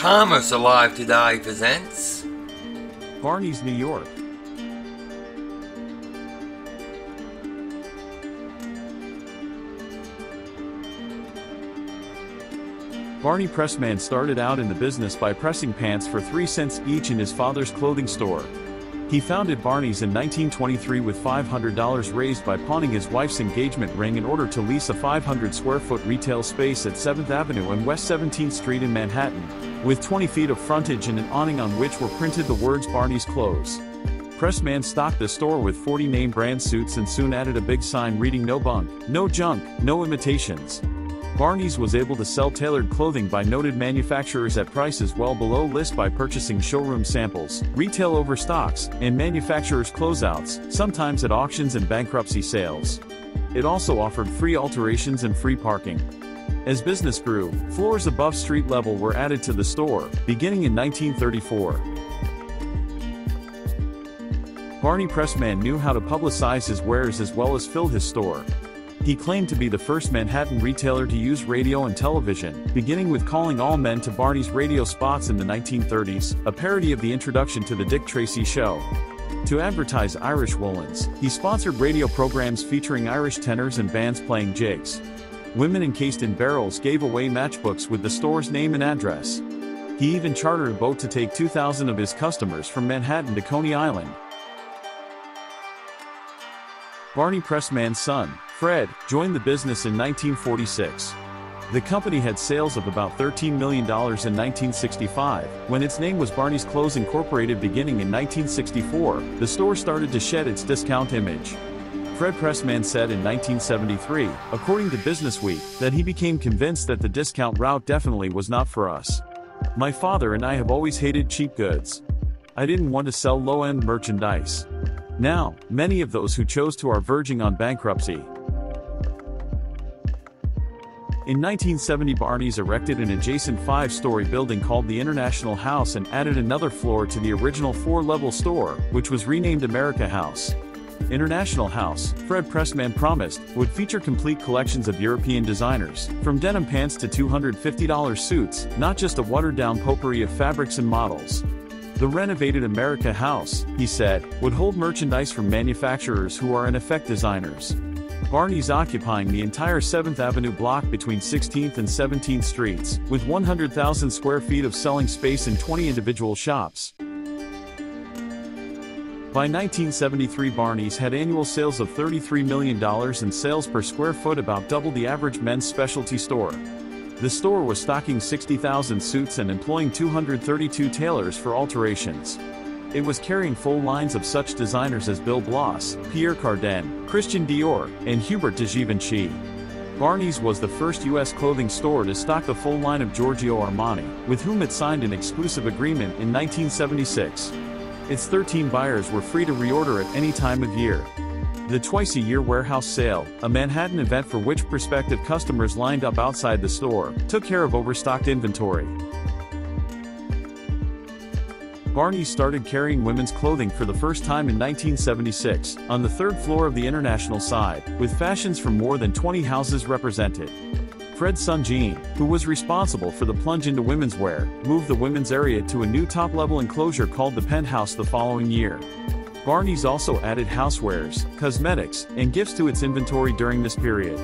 Commerce Alive Today presents Barneys, New York. Barney Pressman started out in the business by pressing pants for 3 cents each in his father's clothing store. He founded Barneys in 1923 with $500 raised by pawning his wife's engagement ring in order to lease a 500-square-foot retail space at 7th Avenue and West 17th Street in Manhattan, with 20 feet of frontage and an awning on which were printed the words Barney's Clothes. Pressman stocked the store with 40 name brand suits and soon added a big sign reading "No bunk, no junk, no imitations." Barneys was able to sell tailored clothing by noted manufacturers at prices well below list by purchasing showroom samples, retail overstocks, and manufacturers' closeouts, sometimes at auctions and bankruptcy sales. It also offered free alterations and free parking. As business grew, floors above street level were added to the store, beginning in 1934. Barney Pressman knew how to publicize his wares as well as fill his store. He claimed to be the first Manhattan retailer to use radio and television, beginning with calling all men to Barney's radio spots in the 1930s, a parody of the introduction to the Dick Tracy Show. To advertise Irish woolens, he sponsored radio programs featuring Irish tenors and bands playing jigs. Women encased in barrels gave away matchbooks with the store's name and address. He even chartered a boat to take 2,000 of his customers from Manhattan to Coney Island. Barney Pressman's son, Fred, joined the business in 1946. The company had sales of about $13 million in 1965. When its name was Barney's Clothes Incorporated beginning in 1964, the store started to shed its discount image. Fred Pressman said in 1973, according to Businessweek, that he became convinced that the discount route definitely was not for us. "My father and I have always hated cheap goods. I didn't want to sell low-end merchandise. Now, many of those who chose to are verging on bankruptcy." In 1970, Barneys erected an adjacent 5-story building called the International House and added another floor to the original 4-level store, which was renamed America House. International House, Fred Pressman promised, would feature complete collections of European designers, from denim pants to $250 suits, not just a watered-down potpourri of fabrics and models. The renovated America House, he said, would hold merchandise from manufacturers who are in effect designers. Barneys occupying the entire 7th Avenue block between 16th and 17th Streets, with 100,000 square feet of selling space in 20 individual shops. By 1973, Barneys had annual sales of $33 million and sales per square foot about double the average men's specialty store. The store was stocking 60,000 suits and employing 232 tailors for alterations. It was carrying full lines of such designers as Bill Bloss, Pierre Cardin, Christian Dior, and Hubert de Givenchy. Barneys was the first U.S. clothing store to stock the full line of Giorgio Armani, with whom it signed an exclusive agreement in 1976. Its 13 buyers were free to reorder at any time of year. The twice-a-year warehouse sale, a Manhattan event for which prospective customers lined up outside the store, took care of overstocked inventory. Barneys started carrying women's clothing for the first time in 1976, on the 3rd floor of the International side, with fashions from more than 20 houses represented. Fred's son Gene, who was responsible for the plunge into women's wear, moved the women's area to a new top-level enclosure called the Penthouse the following year. Barneys also added housewares, cosmetics, and gifts to its inventory during this period.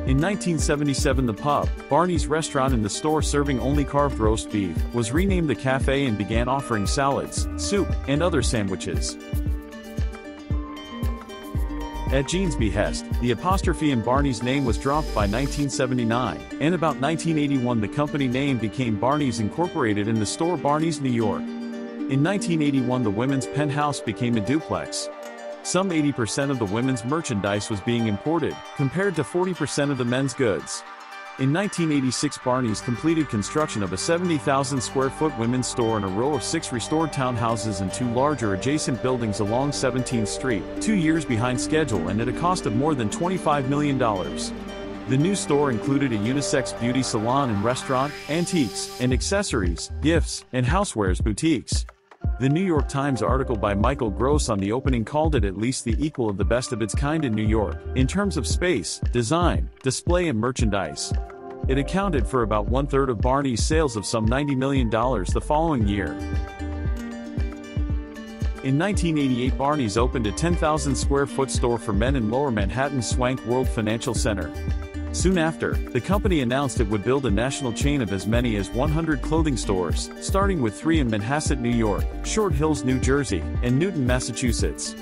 In 1977, the pub, Barneys restaurant in the store serving only carved roast beef, was renamed the Cafe and began offering salads, soup, and other sandwiches. At Gene's behest, the apostrophe in Barney's name was dropped by 1979, and about 1981 the company name became Barneys Incorporated and the store Barneys, New York. In 1981 the women's penthouse became a duplex. Some 80% of the women's merchandise was being imported, compared to 40% of the men's goods. In 1986 Barneys completed construction of a 70,000 square foot women's store in a row of 6 restored townhouses and 2 larger adjacent buildings along 17th Street, 2 years behind schedule and at a cost of more than $25 million. The new store included a unisex beauty salon and restaurant, antiques and accessories, gifts, and housewares boutiques. The New York Times article by Michael Gross on the opening called it at least the equal of the best of its kind in New York, in terms of space, design, display and merchandise. It accounted for about one-third of Barneys' sales of some $90 million the following year. In 1988, Barneys opened a 10,000 square foot store for men in Lower Manhattan's Swank World Financial Center. Soon after, the company announced it would build a national chain of as many as 100 clothing stores, starting with 3 in Manhasset, New York, Short Hills, New Jersey, and Newton, Massachusetts.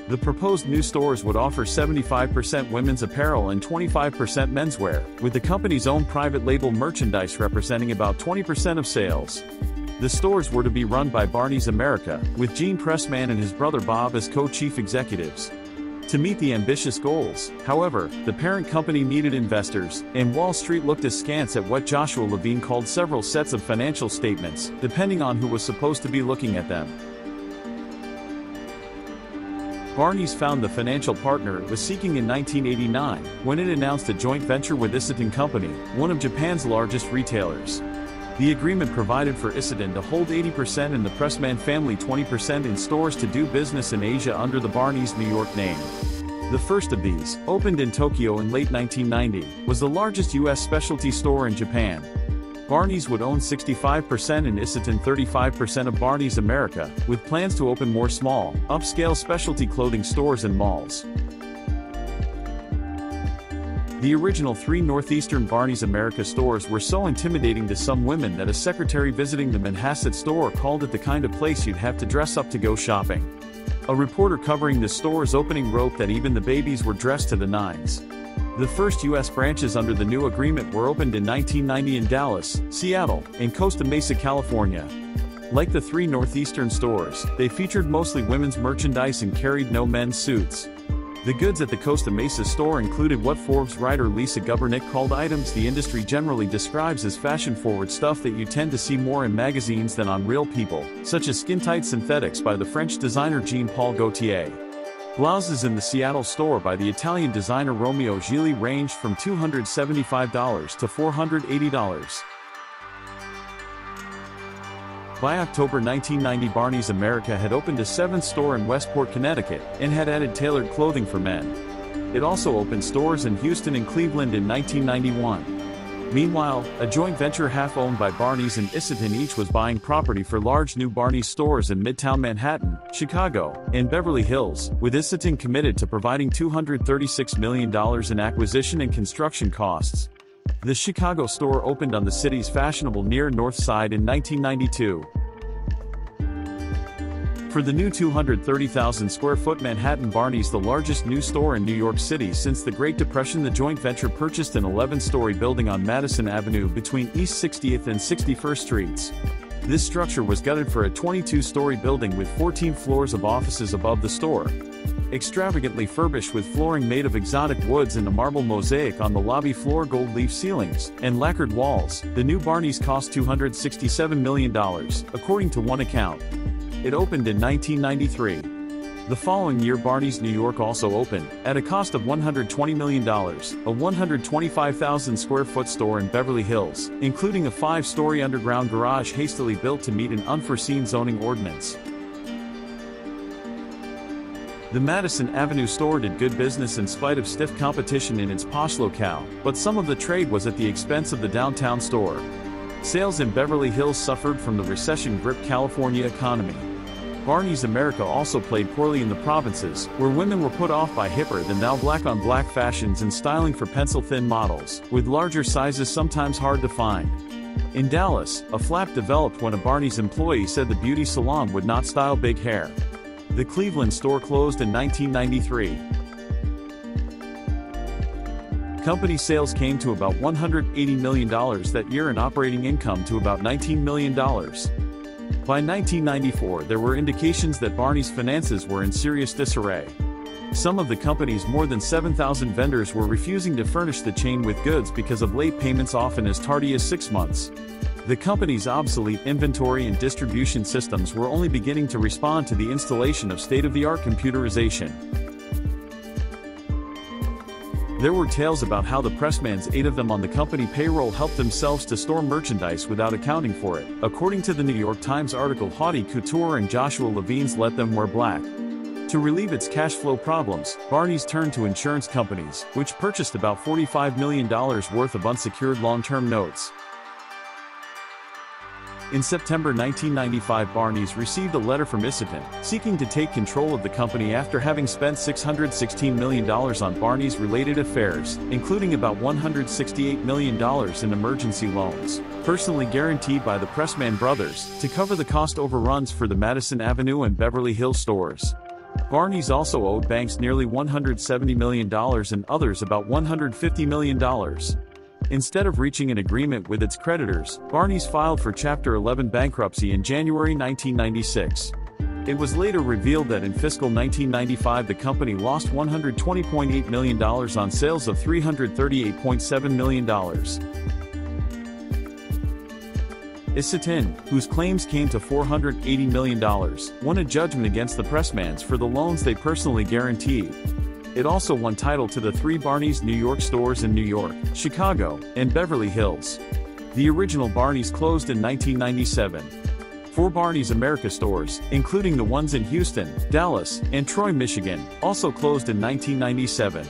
The proposed new stores would offer 75% women's apparel and 25% menswear, with the company's own private label merchandise representing about 20% of sales. The stores were to be run by Barneys America, with Gene Pressman and his brother Bob as co-chief executives. To meet the ambitious goals, however, the parent company needed investors, and Wall Street looked askance at what Joshua Levine called several sets of financial statements, depending on who was supposed to be looking at them. Barneys found the financial partner it was seeking in 1989, when it announced a joint venture with Azzedine Company, one of Japan's largest retailers. The agreement provided for Azzedine to hold 80% and the Pressman family 20% in stores to do business in Asia under the Barneys New York name. The first of these, opened in Tokyo in late 1990, was the largest U.S. specialty store in Japan. Barneys would own 65% and Azzedine 35% of Barneys America, with plans to open more small, upscale specialty clothing stores and malls. The original 3 northeastern Barneys America stores were so intimidating to some women that a secretary visiting the Manhasset store called it the kind of place you'd have to dress up to go shopping. A reporter covering the store's opening wrote that even the babies were dressed to the nines. The first U.S. branches under the new agreement were opened in 1990 in Dallas, Seattle, and Costa Mesa, California. Like the 3 northeastern stores, they featured mostly women's merchandise and carried no men's suits. The goods at the Costa Mesa store included what Forbes writer Lisa Gubernick called items the industry generally describes as fashion-forward stuff that you tend to see more in magazines than on real people, such as skin-tight synthetics by the French designer Jean-Paul Gaultier. Blouses in the Seattle store by the Italian designer Romeo Gigli ranged from $275 to $480. By October 1990, Barneys America had opened a 7th store in Westport, Connecticut, and had added tailored clothing for men. It also opened stores in Houston and Cleveland in 1991. Meanwhile, a joint venture half-owned by Barneys and Azzedine each was buying property for large new Barneys stores in Midtown Manhattan, Chicago, and Beverly Hills, with Azzedine committed to providing $236 million in acquisition and construction costs. The Chicago store opened on the city's fashionable Near North Side in 1992. For the new 230,000 square foot Manhattan Barneys, the largest new store in New York City since the Great Depression, the joint venture purchased an 11-story building on Madison Avenue between East 60th and 61st Streets. This structure was gutted for a 22-story building with 14 floors of offices above the store. Extravagantly furbished with flooring made of exotic woods and a marble mosaic on the lobby floor, gold leaf ceilings, and lacquered walls, the new Barneys cost $267 million, according to one account. It opened in 1993. The following year, Barneys New York also opened, at a cost of $120 million, a 125,000 square foot store in Beverly Hills, including a 5-story underground garage hastily built to meet an unforeseen zoning ordinance. The Madison Avenue store did good business in spite of stiff competition in its posh locale, but some of the trade was at the expense of the downtown store. Sales in Beverly Hills suffered from the recession-gripped California economy. Barneys America also played poorly in the provinces, where women were put off by hipper-than-thou black-on-black fashions and styling for pencil-thin models, with larger sizes sometimes hard to find. In Dallas, a flap developed when a Barneys employee said the beauty salon would not style big hair. The Cleveland store closed in 1993. Company sales came to about $180 million that year and operating income to about $19 million. By 1994, there were indications that Barneys' finances were in serious disarray. Some of the company's more than 7,000 vendors were refusing to furnish the chain with goods because of late payments, often as tardy as 6 months. The company's obsolete inventory and distribution systems were only beginning to respond to the installation of state-of-the-art computerization. There were tales about how the pressmans, 8 of them on the company payroll, helped themselves to store merchandise without accounting for it. According to the New York Times article, Haughty Couture and Joshua Levine's Let Them Wear Black. To relieve its cash flow problems, Barneys turned to insurance companies, which purchased about $45 million worth of unsecured long-term notes. In September 1995, Barneys received a letter from Azzedine, seeking to take control of the company after having spent $616 million on Barneys-related affairs, including about $168 million in emergency loans, personally guaranteed by the Pressman brothers, to cover the cost overruns for the Madison Avenue and Beverly Hills stores. Barneys also owed banks nearly $170 million and others about $150 million. Instead of reaching an agreement with its creditors, Barneys filed for Chapter 11 bankruptcy in January 1996. It was later revealed that in fiscal 1995 the company lost $120.8 million on sales of $338.7 million. Azzedine, whose claims came to $480 million, won a judgment against the Pressmans for the loans they personally guaranteed. It also won title to the 3 Barneys New York stores in New York, Chicago, and Beverly Hills. The original Barneys closed in 1997. 4 Barneys America stores, including the ones in Houston, Dallas, and Troy, Michigan, also closed in 1997.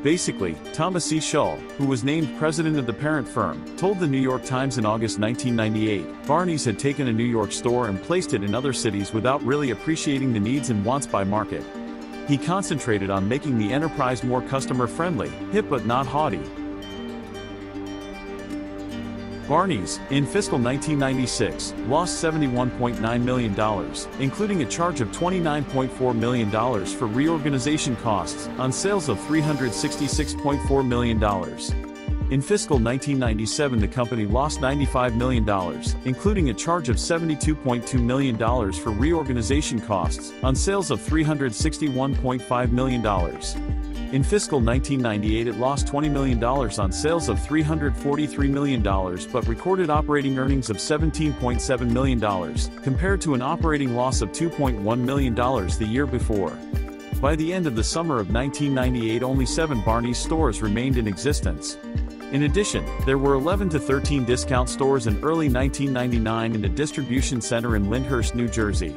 Basically, Thomas C. Shull, who was named president of the parent firm, told the New York Times in August 1998, Barneys had taken a New York store and placed it in other cities without really appreciating the needs and wants by market. He concentrated on making the enterprise more customer-friendly, hip but not haughty. Barneys, in fiscal 1996, lost $71.9 million, including a charge of $29.4 million for reorganization costs, on sales of $366.4 million. In fiscal 1997 the company lost $95 million, including a charge of $72.2 million for reorganization costs, on sales of $361.5 million. In fiscal 1998 it lost $20 million on sales of $343 million but recorded operating earnings of $17.7 million, compared to an operating loss of $2.1 million the year before. By the end of the summer of 1998 only 7 Barneys stores remained in existence. In addition, there were 11 to 13 discount stores in early 1999 and a distribution center in Lyndhurst, New Jersey.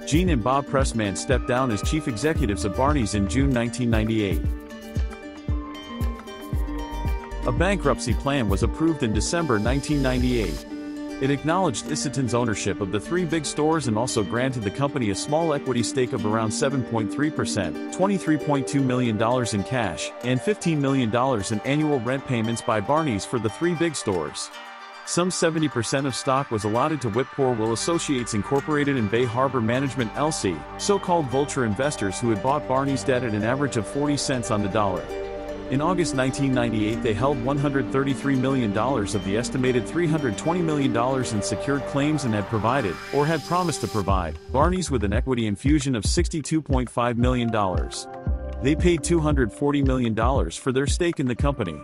Gene and Bob Pressman stepped down as chief executives of Barneys in June 1998. A bankruptcy plan was approved in December 1998. It acknowledged Azzedine's ownership of the 3 big stores and also granted the company a small equity stake of around 7.3%, $23.2 million in cash, and $15 million in annual rent payments by Barneys for the 3 big stores. Some 70% of stock was allotted to Whippoor Will Associates Incorporated and Bay Harbor Management LC, so-called vulture investors who had bought Barneys debt at an average of 40 cents on the dollar. In August 1998 they held $133 million of the estimated $320 million in secured claims and had provided, or had promised to provide, Barneys with an equity infusion of $62.5 million. They paid $240 million for their stake in the company.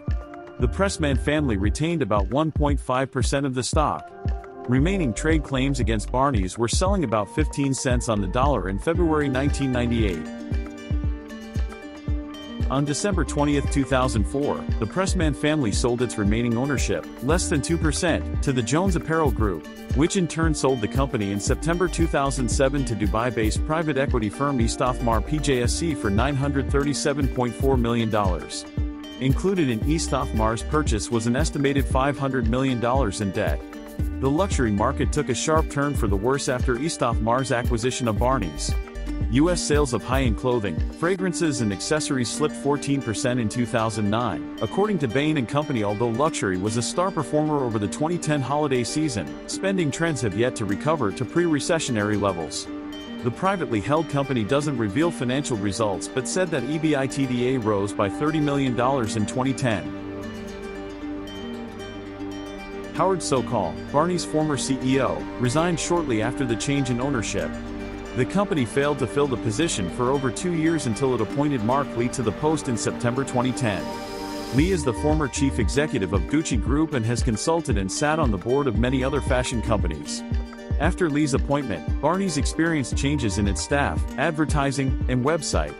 The Pressman family retained about 1.5% of the stock. Remaining trade claims against Barneys were selling about 15 cents on the dollar in February 1998. On December 20, 2004, the Pressman family sold its remaining ownership, less than 2%, to the Jones Apparel Group, which in turn sold the company in September 2007 to Dubai-based private equity firm Eastothmar PJSC for $937.4 million. Included in Eastothmar's purchase was an estimated $500 million in debt. The luxury market took a sharp turn for the worse after Eastothmar's acquisition of Barneys. U.S. sales of high-end clothing, fragrances and accessories slipped 14% in 2009, according to Bain & Company. Although luxury was a star performer over the 2010 holiday season, spending trends have yet to recover to pre-recessionary levels. The privately held company doesn't reveal financial results but said that EBITDA rose by $30 million in 2010. Howard Sokol, Barneys' former CEO, resigned shortly after the change in ownership. The company failed to fill the position for over 2 years until it appointed Mark Lee to the post in September 2010. Lee is the former chief executive of Gucci Group and has consulted and sat on the board of many other fashion companies. After Lee's appointment, Barneys experienced changes in its staff, advertising, and website.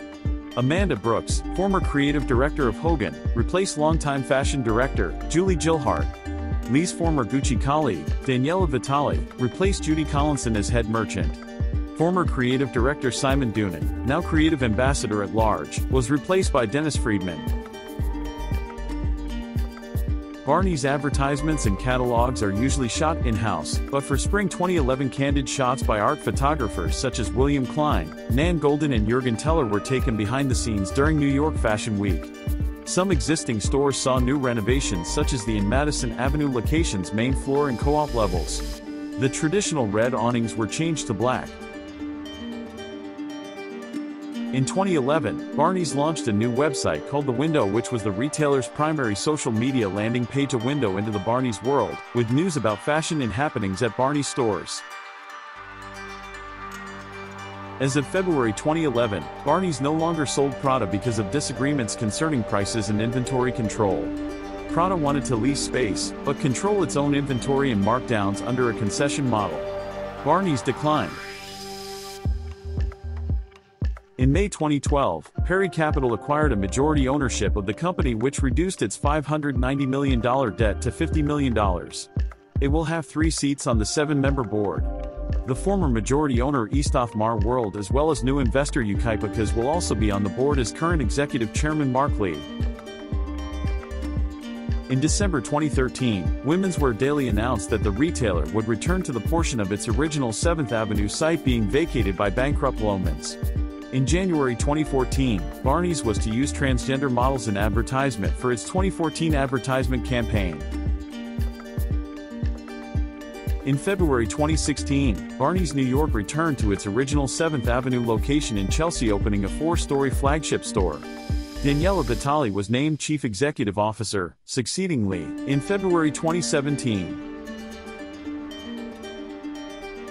Amanda Brooks, former creative director of Hogan, replaced longtime fashion director, Julie Gilhart. Lee's former Gucci colleague, Daniela Vitali, replaced Judy Collinson as head merchant. Former creative director Simon Doonan, now creative ambassador at large, was replaced by Dennis Friedman. Barneys advertisements and catalogs are usually shot in-house, but for spring 2011 candid shots by art photographers such as William Klein, Nan Goldin and Jürgen Teller were taken behind the scenes during New York Fashion Week. Some existing stores saw new renovations such as the in Madison Avenue location's main floor and co-op levels. The traditional red awnings were changed to black. In 2011, Barneys launched a new website called The Window, which was the retailer's primary social media landing page, a window into the Barneys world, with news about fashion and happenings at Barneys stores. As of February 2011, Barneys no longer sold Prada because of disagreements concerning prices and inventory control. Prada wanted to lease space, but control its own inventory and markdowns under a concession model. Barneys declined. In May 2012, Perry Capital acquired a majority ownership of the company, which reduced its $590 million debt to $50 million. It will have 3 seats on the 7-member board. The former majority owner Eastoff Mar World as well as new investor Ukaipakas will also be on the board as current executive chairman Mark Lee. In December 2013, Women's Wear Daily announced that the retailer would return to the portion of its original 7th Avenue site being vacated by bankrupt Loehmans. In January 2014, Barneys was to use transgender models in advertisement for its 2014 advertisement campaign. In February 2016, Barneys New York returned to its original 7th Avenue location in Chelsea, opening a 4-story flagship store. Daniela Vitali was named Chief Executive Officer, succeeding Lee, in February 2017.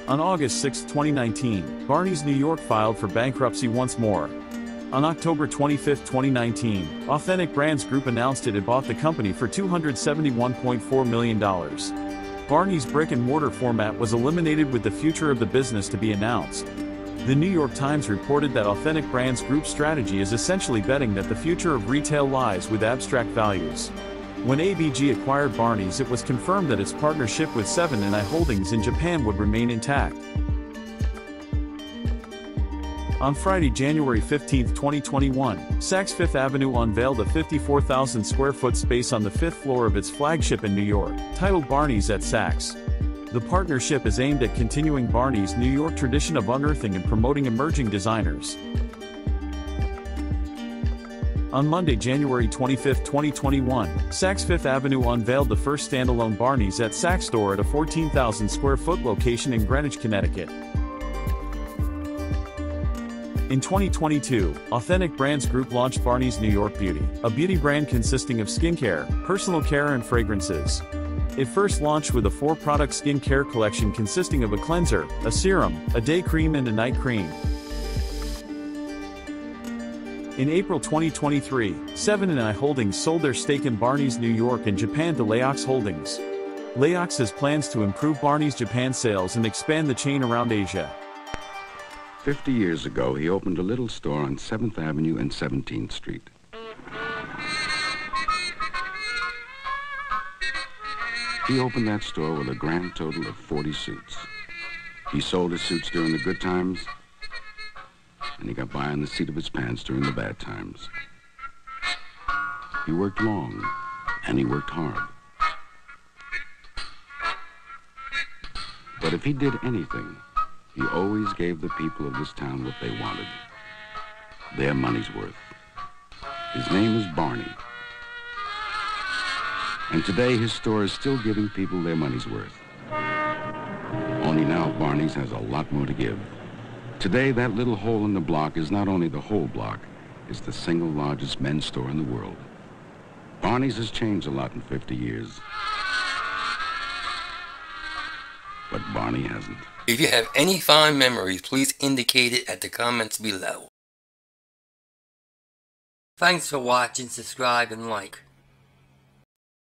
On August 6, 2019, Barneys New York filed for bankruptcy once more. On October 25, 2019, Authentic Brands Group announced it had bought the company for $271.4 million. Barneys' brick-and-mortar format was eliminated, with the future of the business to be announced. The New York Times reported that Authentic Brands Group's strategy is essentially betting that the future of retail lies with abstract values. When ABG acquired Barneys, it was confirmed that its partnership with 7&i Holdings in Japan would remain intact. On Friday, January 15, 2021, Saks Fifth Avenue unveiled a 54,000 square foot space on the 5th floor of its flagship in New York, titled Barneys at Saks. The partnership is aimed at continuing Barneys' New York tradition of unearthing and promoting emerging designers. On Monday, January 25, 2021, Saks Fifth Avenue unveiled the first standalone Barneys at Saks store at a 14,000 square foot location in Greenwich, Connecticut. In 2022, Authentic Brands Group launched Barneys New York Beauty, a beauty brand consisting of skincare, personal care and fragrances. It first launched with a 4-product skincare collection consisting of a cleanser, a serum, a day cream and a night cream. In April 2023, 7&i Holdings sold their stake in Barneys New York and Japan to Laox Holdings. Laox has plans to improve Barneys Japan sales and expand the chain around Asia. 50 years ago, he opened a little store on 7th Avenue and 17th Street. He opened that store with a grand total of 40 suits. He sold his suits during the good times, and he got by on the seat of his pants during the bad times. He worked long, and he worked hard. But if he did anything, he always gave the people of this town what they wanted. Their money's worth. His name is Barney. And today his store is still giving people their money's worth. Only now Barneys has a lot more to give. Today, that little hole in the block is not only the whole block, it's the single largest men's store in the world. Barneys has changed a lot in 50 years. But Barney hasn't. If you have any fond memories, please indicate it at the comments below. Thanks for watching, subscribe, and like.